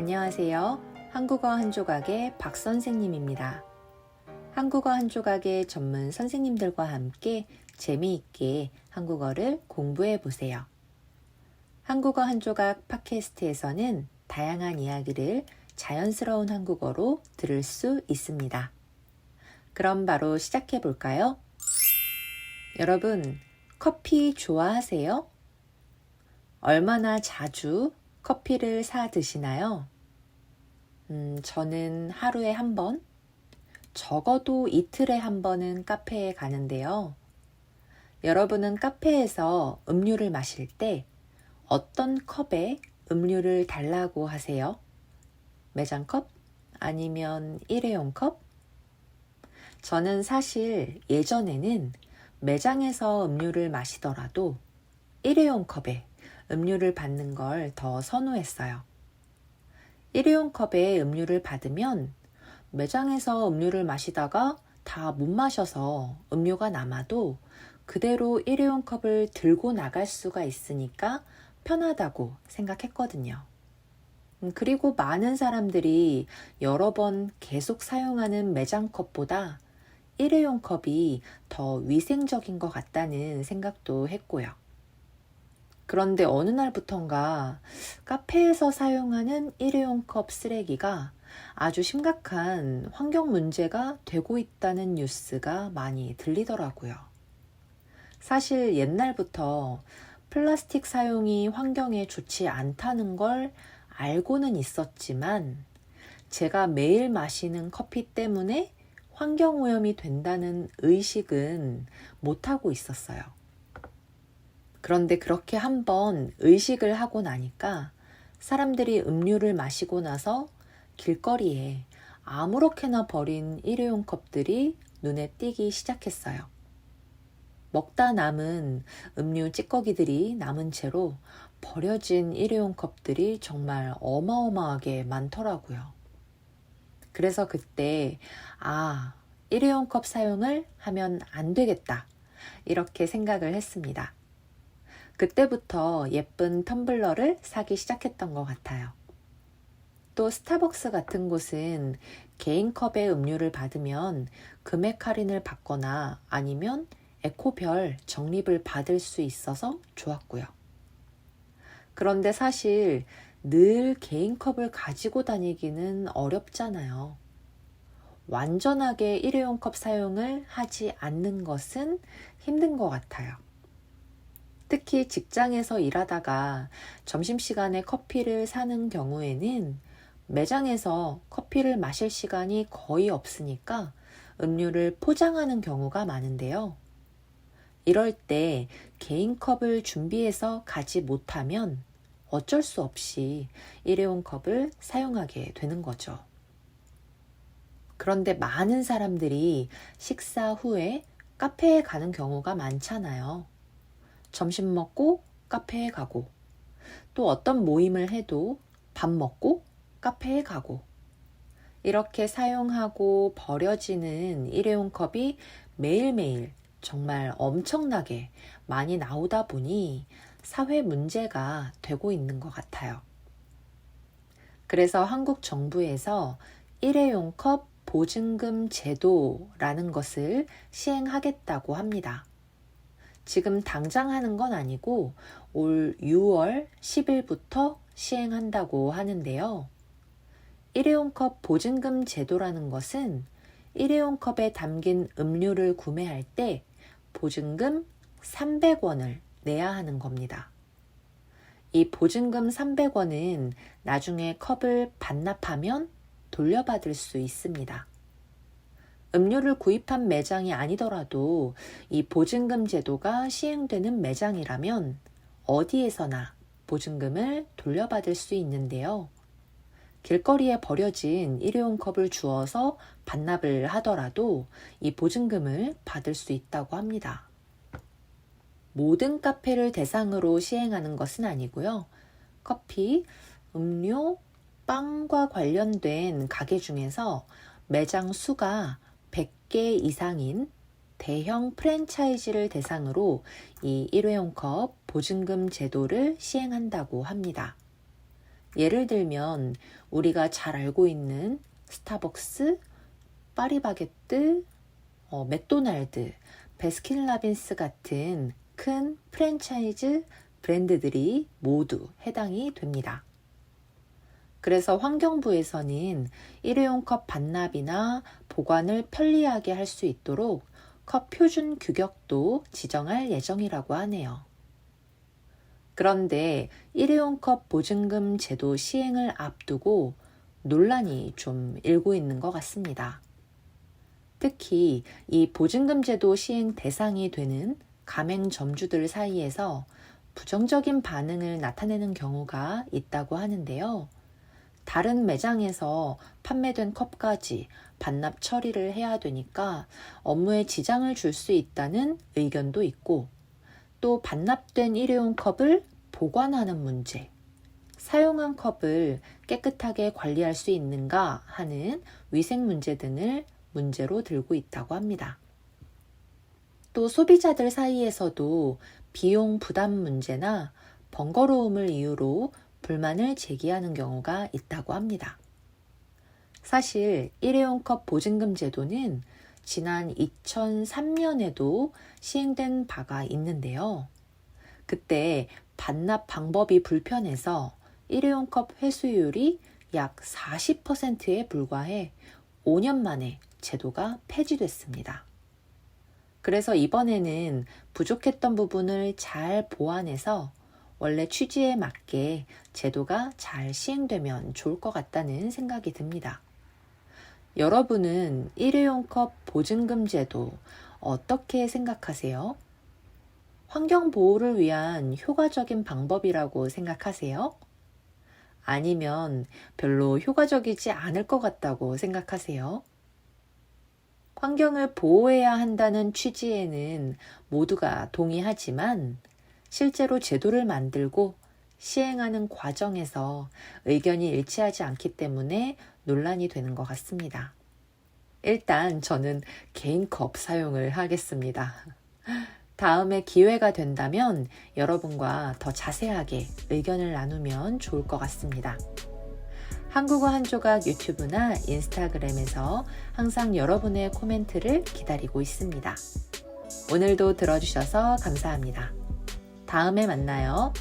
안녕하세요. 한국어 한 조각의 박 선생님입니다. 한국어 한 조각의 전문 선생님들과 함께 재미있게 한국어를 공부해 보세요. 한국어 한 조각 팟캐스트에서는 다양한 이야기를 자연스러운 한국어로 들을 수 있습니다. 그럼 바로 시작해 볼까요? 여러분, 커피 좋아하세요? 얼마나 자주 커피를 사 드시나요? 저는 하루에 한 번, 적어도 이틀에 한 번은 카페에 가는데요. 여러분은 카페에서 음료를 마실 때 어떤 컵에 음료를 달라고 하세요? 매장컵? 아니면 일회용 컵? 저는 사실 예전에는 매장에서 음료를 마시더라도 일회용 컵에 음료를 받는 걸 더 선호했어요. 일회용 컵에 음료를 받으면 매장에서 음료를 마시다가 다 못 마셔서 음료가 남아도 그대로 일회용 컵을 들고 나갈 수가 있으니까 편하다고 생각했거든요. 그리고 많은 사람들이 여러 번 계속 사용하는 매장 컵보다 일회용 컵이 더 위생적인 것 같다는 생각도 했고요. 그런데 어느 날부턴가 카페에서 사용하는 일회용 컵 쓰레기가 아주 심각한 환경 문제가 되고 있다는 뉴스가 많이 들리더라고요. 사실 옛날부터 플라스틱 사용이 환경에 좋지 않다는 걸 알고는 있었지만 제가 매일 마시는 커피 때문에 환경오염이 된다는 의식은 못하고 있었어요. 그런데 그렇게 한번 의식을 하고 나니까 사람들이 음료를 마시고 나서 길거리에 아무렇게나 버린 일회용 컵들이 눈에 띄기 시작했어요. 먹다 남은 음료 찌꺼기들이 남은 채로 버려진 일회용 컵들이 정말 어마어마하게 많더라고요. 그래서 그때 일회용 컵 사용을 하면 안 되겠다 이렇게 생각을 했습니다. 그때부터 예쁜 텀블러를 사기 시작했던 것 같아요. 또 스타벅스 같은 곳은 개인 컵에 음료를 받으면 금액 할인을 받거나 아니면 에코별 적립을 받을 수 있어서 좋았고요. 그런데 사실 늘 개인 컵을 가지고 다니기는 어렵잖아요. 완전하게 일회용 컵 사용을 하지 않는 것은 힘든 것 같아요. 특히 직장에서 일하다가 점심시간에 커피를 사는 경우에는 매장에서 커피를 마실 시간이 거의 없으니까 음료를 포장하는 경우가 많은데요. 이럴 때 개인 컵을 준비해서 가지 못하면 어쩔 수 없이 일회용 컵을 사용하게 되는 거죠. 그런데 많은 사람들이 식사 후에 카페에 가는 경우가 많잖아요. 점심 먹고 카페에 가고, 또 어떤 모임을 해도 밥 먹고 카페에 가고, 이렇게 사용하고 버려지는 일회용 컵이 매일매일 정말 엄청나게 많이 나오다 보니 사회 문제가 되고 있는 것 같아요. 그래서 한국 정부에서 일회용 컵 보증금 제도라는 것을 시행하겠다고 합니다. 지금 당장 하는 건 아니고 올 6월 10일부터 시행한다고 하는데요. 일회용 컵 보증금 제도라는 것은 일회용 컵에 담긴 음료를 구매할 때 보증금 300원을 내야 하는 겁니다. 이 보증금 300원은 나중에 컵을 반납하면 돌려받을 수 있습니다. 음료를 구입한 매장이 아니더라도 이 보증금 제도가 시행되는 매장이라면 어디에서나 보증금을 돌려받을 수 있는데요. 길거리에 버려진 일회용 컵을 주어서 반납을 하더라도 이 보증금을 받을 수 있다고 합니다. 모든 카페를 대상으로 시행하는 것은 아니고요. 커피, 음료, 빵과 관련된 가게 중에서 매장 수가 100개 이상인 대형 프랜차이즈를 대상으로 이 일회용 컵 보증금 제도를 시행한다고 합니다. 예를 들면 우리가 잘 알고 있는 스타벅스, 파리바게뜨, 맥도날드, 베스킨라빈스 같은 큰 프랜차이즈 브랜드들이 모두 해당이 됩니다. 그래서 환경부에서는 일회용 컵 반납이나 보관을 편리하게 할 수 있도록 컵 표준 규격도 지정할 예정이라고 하네요. 그런데 일회용 컵 보증금 제도 시행을 앞두고 논란이 좀 일고 있는 것 같습니다. 특히 이 보증금 제도 시행 대상이 되는 가맹점주들 사이에서 부정적인 반응을 나타내는 경우가 있다고 하는데요. 다른 매장에서 판매된 컵까지 반납 처리를 해야 되니까 업무에 지장을 줄 수 있다는 의견도 있고, 또 반납된 일회용 컵을 보관하는 문제, 사용한 컵을 깨끗하게 관리할 수 있는가 하는 위생 문제 등을 문제로 들고 있다고 합니다. 또 소비자들 사이에서도 비용 부담 문제나 번거로움을 이유로 불만을 제기하는 경우가 있다고 합니다. 사실 일회용 컵 보증금 제도는 지난 2003년에도 시행된 바가 있는데요. 그때 반납 방법이 불편해서 일회용 컵 회수율이 약 40%에 불과해 5년 만에 제도가 폐지됐습니다. 그래서 이번에는 부족했던 부분을 잘 보완해서 원래 취지에 맞게 제도가 잘 시행되면 좋을 것 같다는 생각이 듭니다. 여러분은 일회용 컵 보증금 제도 어떻게 생각하세요? 환경 보호를 위한 효과적인 방법이라고 생각하세요? 아니면 별로 효과적이지 않을 것 같다고 생각하세요? 환경을 보호해야 한다는 취지에는 모두가 동의하지만 실제로 제도를 만들고 시행하는 과정에서 의견이 일치하지 않기 때문에 논란이 되는 것 같습니다. 일단 저는 개인 컵 사용을 하겠습니다. 다음에 기회가 된다면 여러분과 더 자세하게 의견을 나누면 좋을 것 같습니다. 한국어 한 조각 유튜브나 인스타그램에서 항상 여러분의 코멘트를 기다리고 있습니다. 오늘도 들어주셔서 감사합니다. 다음에 만나요.